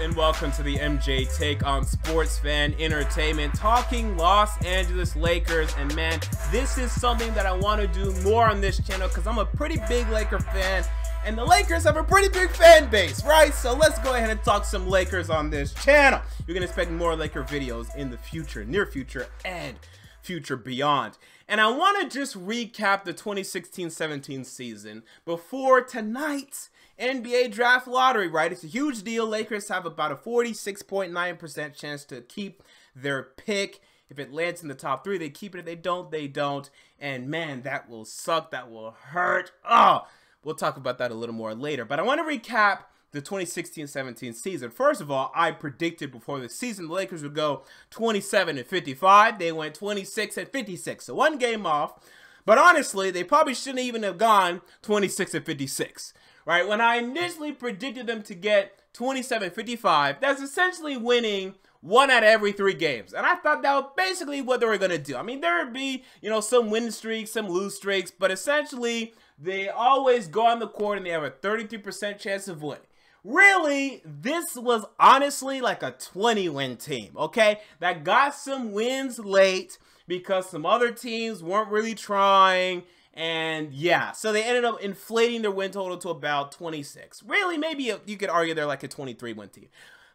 and welcome to the MJ Take on Sports Fan Entertainment, talking Los Angeles Lakers. And man, this is something that I want to do more on this channel because I'm a pretty big Laker fan and the Lakers have a pretty big fan base, right? So let's go ahead and talk some Lakers on this channel. You're gonna expect more Laker videos in the future, near future, and future beyond. And I want to just recap the 2016-17 season before tonight's NBA draft lottery, right? It's a huge deal. Lakers have about a 46.9% chance to keep their pick. If it lands in the top three, they keep it. If they don't, they don't. And man, that will suck. That will hurt. Oh, we'll talk about that a little more later. But I want to recap the 2016-17 season. First of all, I predicted before the season the Lakers would go 27-55. They went 26-56, so one game off. But honestly, they probably shouldn't even have gone 26-56, right? When I initially predicted them to get 27-55, that's essentially winning one out of every 3 games. And I thought that was basically what they were going to do. I mean, there would be, some win streaks, some lose streaks, but essentially they always go on the court and they have a 33% chance of winning. Really, this was honestly like a 20-win team, okay? That got some wins late because some other teams weren't really trying. And yeah, so they ended up inflating their win total to about 26. Really, maybe you could argue they're like a 23-win team.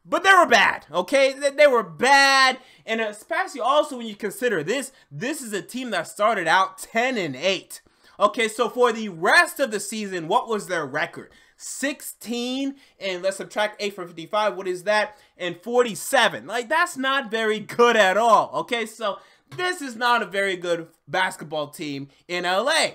But they were bad, okay? They were bad. And especially also when you consider this is a team that started out 10-8. Okay, so for the rest of the season, what was their record? 16, and let's subtract 8 from 55. What is that? And 47. Like, that's not very good at all. Okay, so this is not a very good basketball team in LA.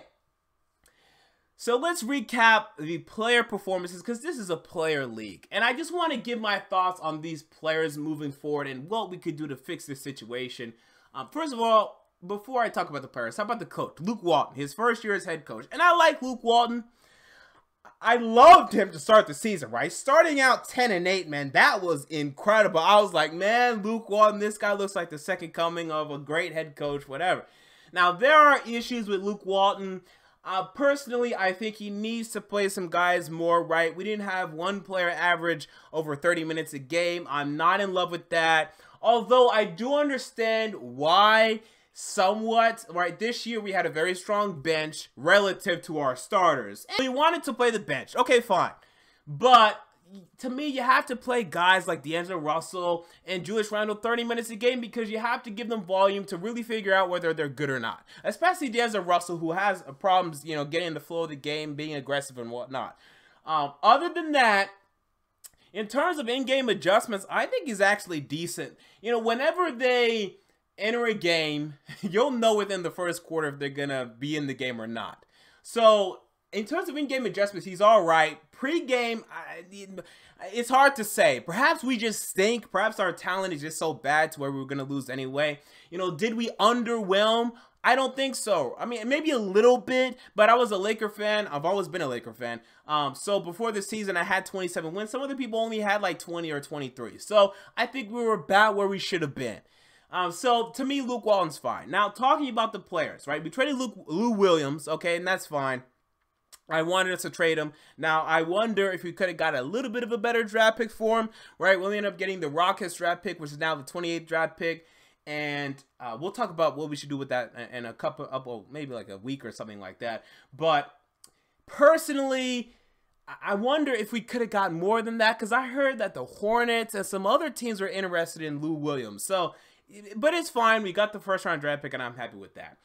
So let's recap the player performances because this is a player league. And I just want to give my thoughts on these players moving forward and what we could do to fix this situation. First of all, before I talk about the players, how about the coach? Luke Walton, his first year as head coach. And I like Luke Walton. I loved him to start the season, right? Starting out 10-8, man, that was incredible. I was like, man, Luke Walton, this guy looks like the second coming of a great head coach, whatever. Now, there are issues with Luke Walton. Personally, I think he needs to play some guys more, right? We didn't have one player average over 30 minutes a game. I'm not in love with that. Although I do understand why somewhat, right? This year we had a very strong bench relative to our starters. And we wanted to play the bench. Okay, fine. But to me, you have to play guys like D'Angelo Russell and Julius Randle 30 minutes a game because you have to give them volume to really figure out whether they're good or not. Especially D'Angelo Russell, who has problems, getting in the flow of the game, being aggressive and whatnot. Other than that, in terms of in-game adjustments, I think he's actually decent. Whenever they enter a game, you'll know within the first quarter if they're gonna be in the game or not. So in terms of in-game adjustments, he's all right. Pre-game, it's hard to say. Perhaps we just stink. Perhaps our talent is just so bad to where we were gonna lose anyway. Did we underwhelm? I don't think so. I mean, maybe a little bit, but I was a Laker fan. I've always been a Laker fan. So before the season, I had 27 wins. Some other people only had like 20 or 23. So I think we were about where we should have been. So to me, Luke Walton's fine. Now, talking about the players, right? We traded Lou Williams, okay, and that's fine. I wanted us to trade him. Now, I wonder if we could have got a little bit of a better draft pick for him, right? We'll end up getting the Rockets draft pick, which is now the 28th draft pick. And we'll talk about what we should do with that in a couple of, maybe like a week or something like that. But personally, I wonder if we could have gotten more than that because I heard that the Hornets and some other teams were interested in Lou Williams. So, but it's fine. We got the first-round draft pick, and I'm happy with that.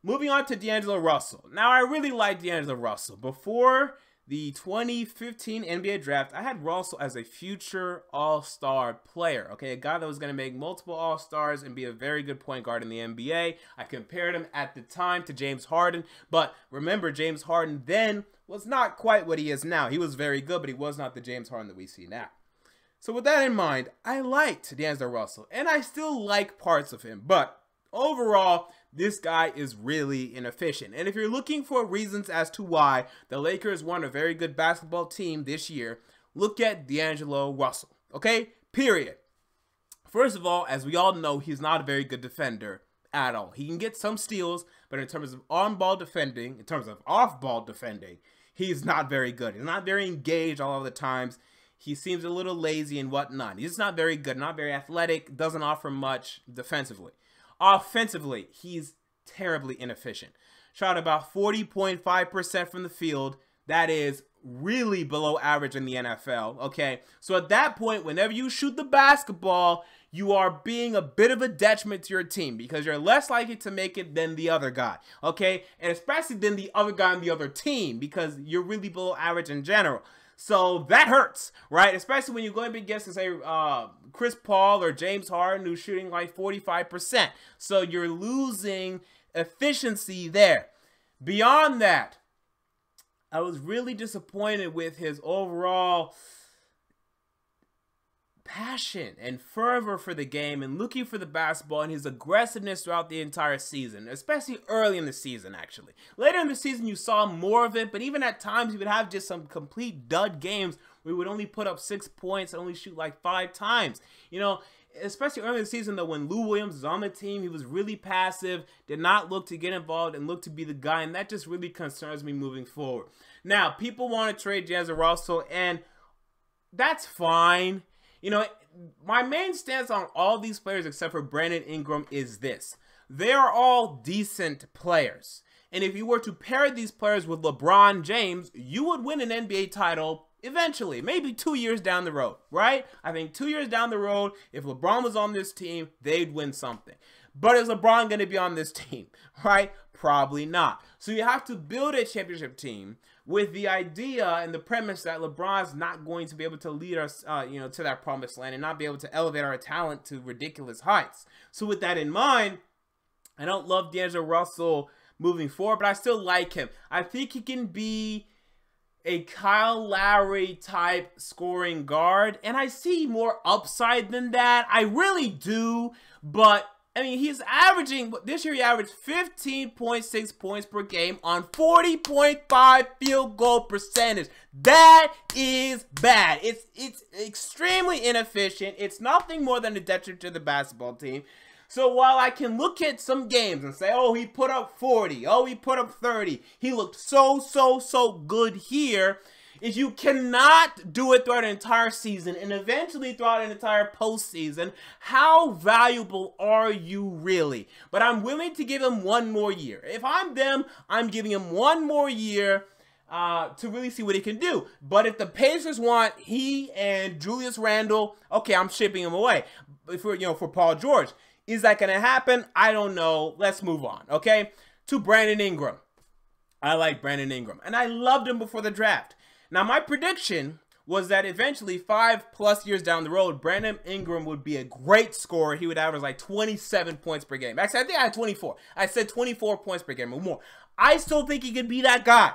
Moving on to D'Angelo Russell. Now, I really like D'Angelo Russell. Before the 2015 NBA draft, I had Russell as a future all-star player, okay? A guy that was going to make multiple all-stars and be a very good point guard in the NBA. I compared him at the time to James Harden, but remember, James Harden then was not quite what he is now. He was very good, but he was not the James Harden that we see now. So with that in mind, I liked D'Angelo Russell, and I still like parts of him, but overall, this guy is really inefficient. And if you're looking for reasons as to why the Lakers weren't a very good basketball team this year, look at D'Angelo Russell, okay? Period. First of all, as we all know, he's not a very good defender at all. He can get some steals, but in terms of on-ball defending, in terms of off-ball defending, he's not very good. He's not very engaged all of the times. He seems a little lazy and whatnot. He's not very good, not very athletic, doesn't offer much defensively. Offensively, he's terribly inefficient. Shot about 40.5% from the field. That is really below average in the NFL, okay? So at that point, whenever you shoot the basketball, you are being a bit of a detriment to your team because you're less likely to make it than the other guy, okay? And especially than the other guy on the other team because you're really below average in general. So that hurts, right? Especially when you're going up against, say, Chris Paul or James Harden, who's shooting like 45%. So you're losing efficiency there. Beyond that, I was really disappointed with his overall passion and fervor for the game and looking for the basketball and his aggressiveness throughout the entire season, especially early in the season, actually. Later in the season, you saw more of it, but even at times, he would have just some complete dud games where he would only put up 6 points and only shoot like 5 times. You know, especially early in the season, though, when Lou Williams was on the team, he was really passive, did not look to get involved and look to be the guy, and that just really concerns me moving forward. Now, people want to trade D'Angelo Russell, and that's fine. You know, my main stance on all these players except for Brandon Ingram is this. They are all decent players. And if you were to pair these players with LeBron James, you would win an NBA title eventually, maybe 2 years down the road, right? I think 2 years down the road, if LeBron was on this team, they'd win something. But is LeBron going to be on this team, right? Probably not. So you have to build a championship team with the idea and the premise that LeBron's not going to be able to lead us, to that promised land and not be able to elevate our talent to ridiculous heights. So with that in mind, I don't love D'Angelo Russell moving forward, but I still like him. I think he can be a Kyle Lowry type scoring guard, and I see more upside than that. I really do, but I mean, he's averaging, this year he averaged 15.6 points per game on 40.5 field goal percentage. That is bad. It's extremely inefficient. It's nothing more than a detriment to the basketball team. So while I can look at some games and say, oh, he put up 40, oh, he put up 30, he looked so good here, is you cannot do it throughout an entire season and eventually throughout an entire postseason. How valuable are you really? But I'm willing to give him one more year. If I'm them, I'm giving him one more year to really see what he can do. But if the Pacers want he and Julius Randle, okay, I'm shipping him away. For Paul George. Is that going to happen? I don't know. Let's move on, okay? To Brandon Ingram. I like Brandon Ingram, and I loved him before the draft. Now, my prediction was that eventually, 5+ years down the road, Brandon Ingram would be a great scorer. He would average like 27 points per game. Actually, I think I had 24. I said 24 points per game or more. I still think he could be that guy.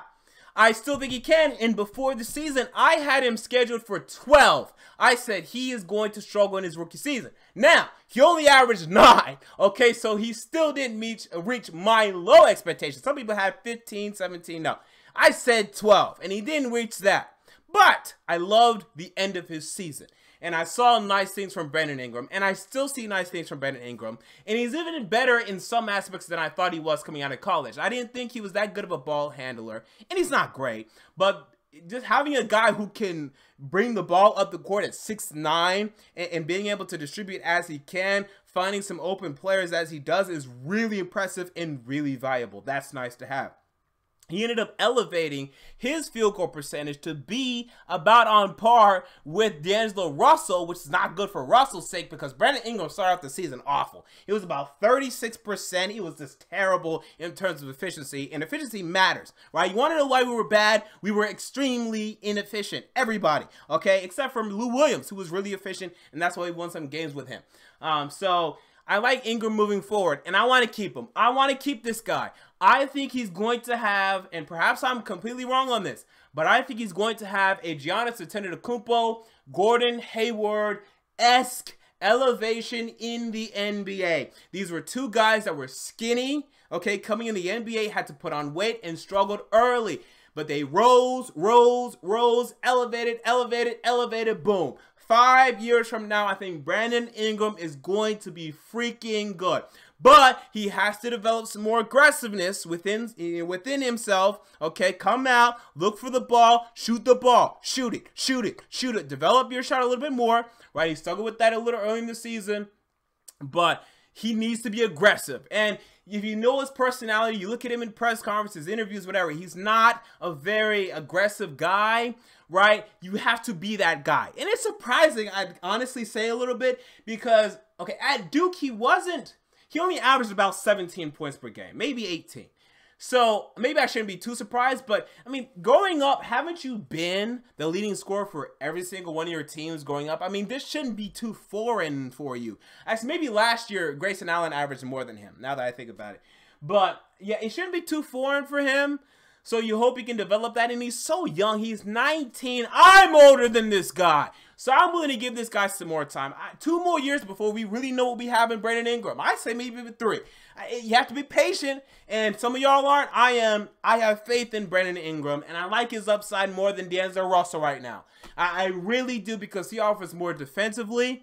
I still think he can, and before the season, I had him scheduled for 12. I said he is going to struggle in his rookie season. Now, he only averaged 9, okay? So he still didn't reach my low expectations. Some people had 15, 17, no. I said 12, and he didn't reach that. But I loved the end of his season. And I saw nice things from Brandon Ingram, and I still see nice things from Brandon Ingram. And he's even better in some aspects than I thought he was coming out of college. I didn't think he was that good of a ball handler, and he's not great. But just having a guy who can bring the ball up the court at 6'9", and being able to distribute as he can, finding some open players as he does is really impressive and really valuable. That's nice to have. He ended up elevating his field goal percentage to be about on par with D'Angelo Russell, which is not good for Russell's sake because Brandon Ingram started off the season awful. It was about 36%. He was just terrible in terms of efficiency, and efficiency matters, right? You want to know why we were bad? We were extremely inefficient. Everybody, okay? Except for Lou Williams, who was really efficient, and that's why we won some games with him. So I like Ingram moving forward, and I want to keep him. I want to keep this guy. I think he's going to have, and perhaps I'm completely wrong on this, but I think he's going to have a Giannis Antetokounmpo, Gordon Hayward-esque elevation in the NBA. These were two guys that were skinny, okay, coming in the NBA, had to put on weight and struggled early. But they rose, elevated, boom. 5 years from now, I think Brandon Ingram is going to be freaking good. But he has to develop some more aggressiveness within himself. Okay, come out, look for the ball, shoot the ball, shoot it, shoot it, shoot it. Develop your shot a little bit more, right? He struggled with that a little early in the season, but he needs to be aggressive. And if you know his personality, you look at him in press conferences, interviews, whatever, he's not a very aggressive guy, right? You have to be that guy. And it's surprising, I'd honestly say a little bit, because, okay, at Duke, he only averaged about 17 points per game, maybe 18. So maybe I shouldn't be too surprised, but I mean, growing up, haven't you been the leading scorer for every single one of your teams growing up? I mean, this shouldn't be too foreign for you. Actually, maybe last year, Grayson Allen averaged more than him, now that I think about it. But yeah, it shouldn't be too foreign for him. So you hope he can develop that, and he's so young. He's 19. I'm older than this guy. So I'm willing to give this guy some more time. 2 more years before we really know what we have in Brandon Ingram. I say maybe even 3. You have to be patient, and some of y'all aren't. I am. I have faith in Brandon Ingram, and I like his upside more than D'Angelo Russell right now. I really do, because he offers more defensively.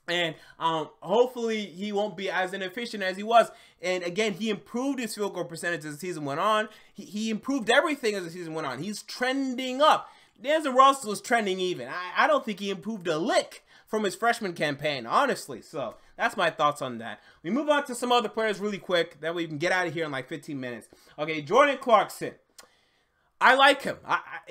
And hopefully he won't be as inefficient as he was. And again, he improved his field goal percentage as the season went on. He improved everything as the season went on. He's trending up. D'Angelo Russell is trending even. I don't think he improved a lick from his freshman campaign, honestly. So that's my thoughts on that. We move on to some other players really quick. That way we can get out of here in like 15 minutes. Okay, Jordan Clarkson. I like him.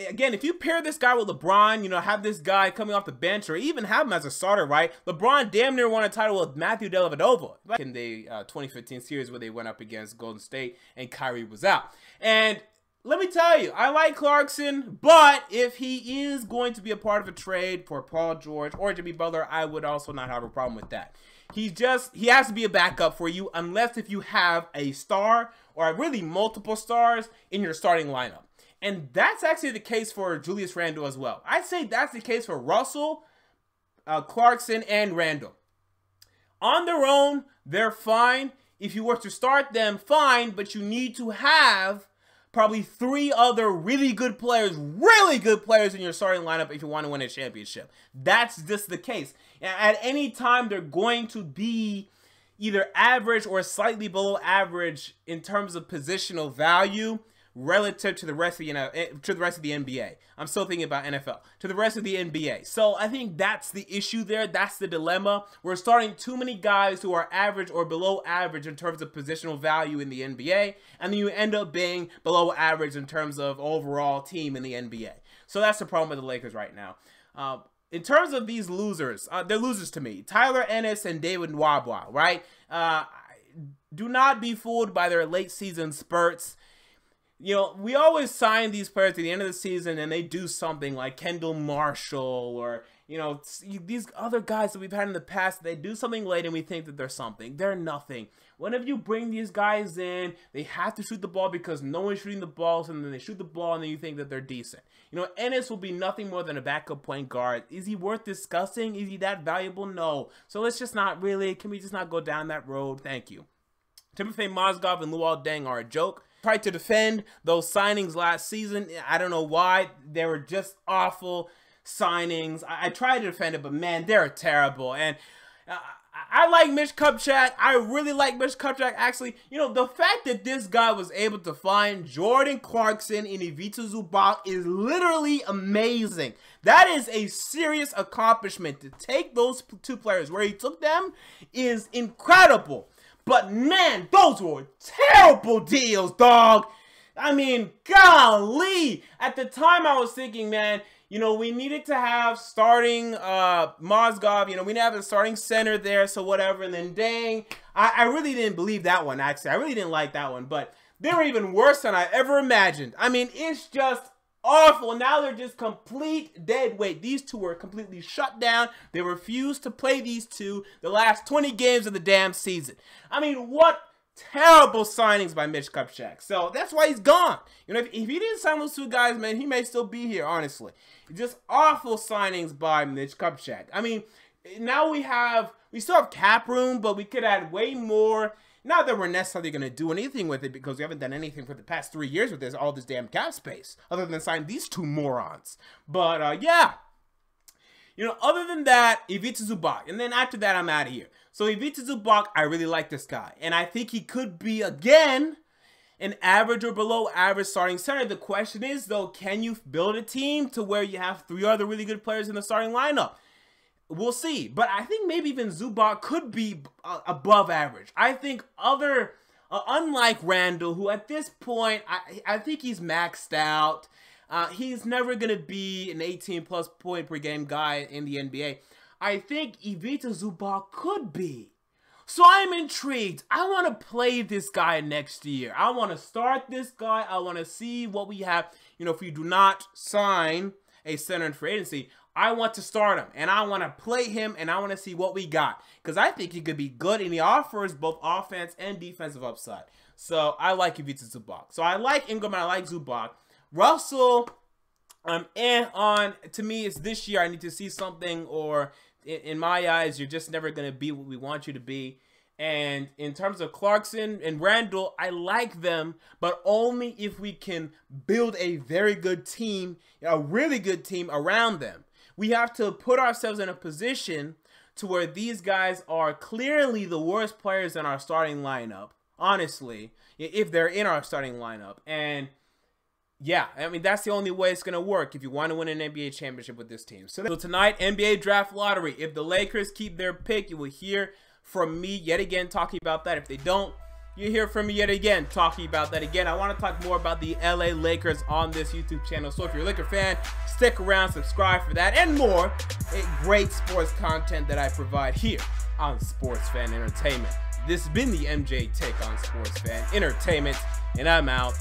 Again, if you pair this guy with LeBron, you know, have this guy coming off the bench, or even have him as a starter, right? LeBron damn near won a title with Matthew Dellavedova in the 2015 series where they went up against Golden State and Kyrie was out. And let me tell you, I like Clarkson, but if he is going to be a part of a trade for Paul George or Jimmy Butler, I would also not have a problem with that. He has to be a backup for you, unless if you have a star or really multiple stars in your starting lineup. And that's actually the case for Julius Randle as well. I'd say that's the case for Russell, Clarkson, and Randle. On their own, they're fine. If you were to start them, fine, but you need to have probably 3 other really good players in your starting lineup if you want to win a championship. That's just the case. At any time, they're going to be either average or slightly below average in terms of positional value relative to the rest of the NBA. I'm still thinking about NFL. To the rest of the NBA. So I think that's the issue there. That's the dilemma. We're starting too many guys who are average or below average in terms of positional value in the NBA, and then you end up being below average in terms of overall team in the NBA. So that's the problem with the Lakers right now. In terms of these losers, they're losers to me. Tyler Ennis and David Nwaba, right? Do not be fooled by their late season spurts. You know, we always sign these players at the end of the season and they do something, like Kendall Marshall or, you know, these other guys that we've had in the past. They do something late and we think that they're something. They're nothing. Whenever you bring these guys in, they have to shoot the ball because no one's shooting the balls, and then they shoot the ball and then you think that they're decent. You know, Ennis will be nothing more than a backup point guard. Is he worth discussing? Is he that valuable? No. So let's just not really, can we just not go down that road? Thank you. Timothy Mozgov and Luol Deng are a joke. Tried to defend those signings last season. I don't know why. They were just awful signings. I tried to defend it, but man, they're terrible. And I like Mitch Kupchak. I really like Mitch Kupchak. Actually, you know, the fact that this guy was able to find Jordan Clarkson and Ivica Zubac is literally amazing. That is a serious accomplishment. To take those 2 players where he took them is incredible. But man, those were terrible deals, dog. I mean, golly. At the time, I was thinking, man, you know, we needed to have starting Mozgov. You know, we didn't have a starting center there, so whatever. And then Deng, I really didn't believe that one, actually. I really didn't like that one. But they were even worse than I ever imagined. I mean, it's just awful. Now they're just complete dead weight. These 2 were completely shut down. They refused to play these 2 the last 20 games of the damn season. I mean, what terrible signings by Mitch Kupchak. So that's why he's gone. You know, if he didn't sign those 2 guys, man, he may still be here, honestly. Just awful signings by Mitch Kupchak. I mean, now we still have cap room, but we could add way more. Not that we're necessarily going to do anything with it, because we haven't done anything for the past 3 years with all this damn cap space, other than sign these 2 morons. But, yeah. You know, other than that, Ivica Zubac. And then after that, I'm out of here. So Ivica Zubac, I really like this guy. And I think he could be, again, an average or below average starting center. The question is, though, can you build a team to where you have 3 other really good players in the starting lineup? We'll see. But I think maybe even Zubac could be above average. I think unlike Randle, who at this point, I think he's maxed out. He's never going to be an 18-plus point per game guy in the NBA. I think Ivica Zubac could be. So I'm intrigued. I want to play this guy next year. I want to start this guy. I want to see what we have. You know, if we do not sign a center in free agency, I want to start him. And I want to play him, and I want to see what we got. Because I think he could be good, and he offers both offense and defensive upside. So I like Ivica Zubac. So I like Ingram, and I like Zubac. Russell, to me, it's this year I need to see something, or in my eyes, you're just never going to be what we want you to be. And in terms of Clarkson and Randle, I like them, but only if we can build a very good team, a really good team around them. We have to put ourselves in a position to where these guys are clearly the worst players in our starting lineup, honestly, if they're in our starting lineup. And yeah, I mean, that's the only way it's going to work if you want to win an NBA championship with this team. So tonight, NBA draft lottery. If the Lakers keep their pick, you will hear from me yet again talking about that. If they don't, you hear from me yet again talking about that again. I want to talk more about the LA Lakers on this YouTube channel. So if you're a Laker fan, stick around, subscribe for that and more great sports content that I provide here on Sports Fan Entertainment. This has been the MJ Take on Sports Fan Entertainment, and I'm out.